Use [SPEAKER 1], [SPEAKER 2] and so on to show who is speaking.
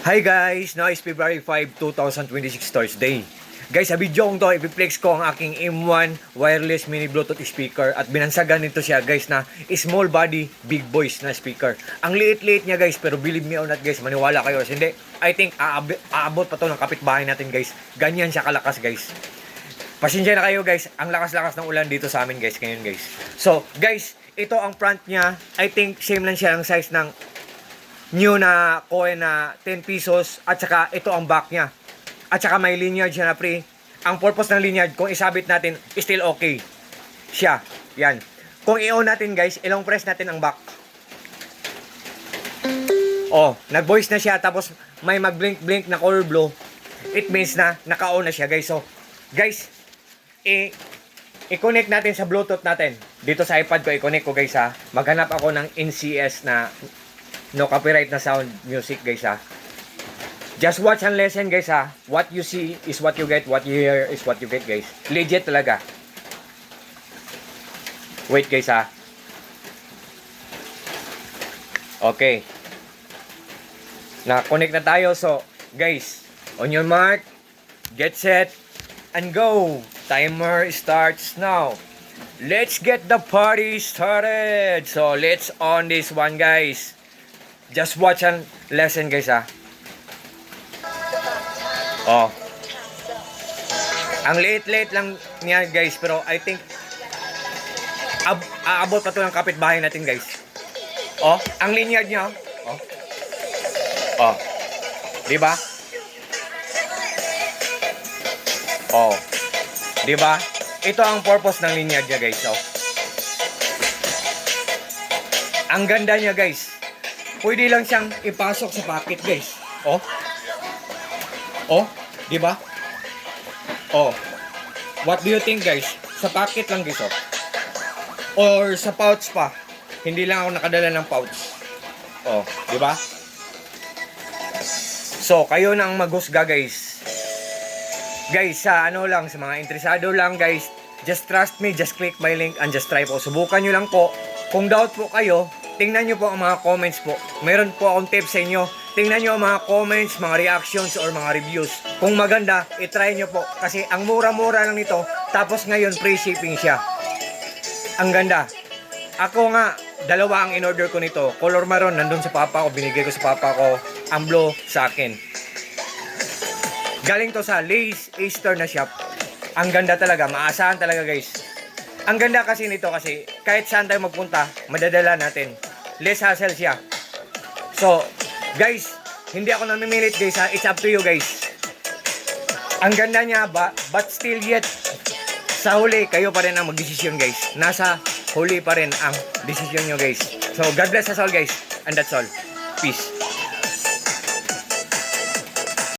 [SPEAKER 1] Hi guys! Now is February 5, 2026 Thursday. Guys, sa video kong to, ipiplex ko ang aking M1 wireless mini Bluetooth speaker at binansagan nito siya guys na small body, big voice na speaker. Ang liit-liit niya guys, pero believe me or not guys, maniwala kayo. Hindi, I think aabot pa to ng kapitbahay natin guys. Ganyan siya kalakas guys. Pasensya na kayo guys, ang lakas-lakas ng ulan dito sa amin guys ngayon guys. So guys, ito ang front niya. I think same lang siya ang size ng new na coin na 10 pesos at saka ito ang back niya. At saka may lineage siya na pre. Ang purpose ng lineage, kung isabit natin, still okay siya. Yan. Kung i-on natin guys, ilong press natin ang back. Oh, nag-voice na siya tapos may mag-blink-blink na color blue. It means na naka-on na siya guys. So, guys, i-connect natin sa Bluetooth natin. Dito sa iPad ko, i-connect ko guys ha. Maghanap ako ng NCS na no copyright na sound music guys ha. Just watch and listen guys ha. What you see is what you get. What you hear is what you get guys. Legit talaga. Wait guys ha. Okay. Na-connect na tayo. So guys, on your mark, get set, and go. Timer starts now. Let's get the party started. So let's on this one guys. Just watch and listen guys ha. Oh. Ang late lang niya guys, pero I think aabot pa to ng kapitbahay natin guys. Oh, ang linyag niya. Oh. Oh. 'Di ba? Oh. 'Di ba? Ito ang purpose ng linyag niya guys, oh. Ang ganda niya guys. Pwede lang siyang ipasok sa pocket guys. Oh. Oh, 'di ba? Oh. What do you think guys? Sa pocket lang guys, oh. Or sa pouch pa. Hindi lang ako nakadala ng pouch. Oh, 'di ba? So, kayo na ang maghusga guys. Guys, sa ano lang, sa mga interesado lang guys, just trust me, just click my link and just try po. Subukan nyo lang po. Kung doubt po kayo, tingnan nyo po ang mga comments po. Meron po akong tips sa inyo. Tingnan nyo ang mga comments, mga reactions, or mga reviews. Kung maganda, itry nyo po. Kasi ang mura-mura lang nito, tapos ngayon free shipping siya. Ang ganda. Ako nga, dalawa ang in-order ko nito. Color maroon, nandun sa papa ko, binigay ko sa papa ko. Ang blue sa akin. Galing to sa Lay's Easter na shop. Ang ganda talaga, maasahan talaga guys. Ang ganda kasi nito kasi kahit saan tayo magpunta, madadala natin. Less hassle siya. So, guys, hindi ako namimilit guys ha. It's up to you guys. Ang ganda niya ba, but still yet, sa huli, kayo pa rin ang magdesisyon guys. Nasa huli pa rin ang desisyon nyo guys. So, God bless us all guys. And that's all. Peace.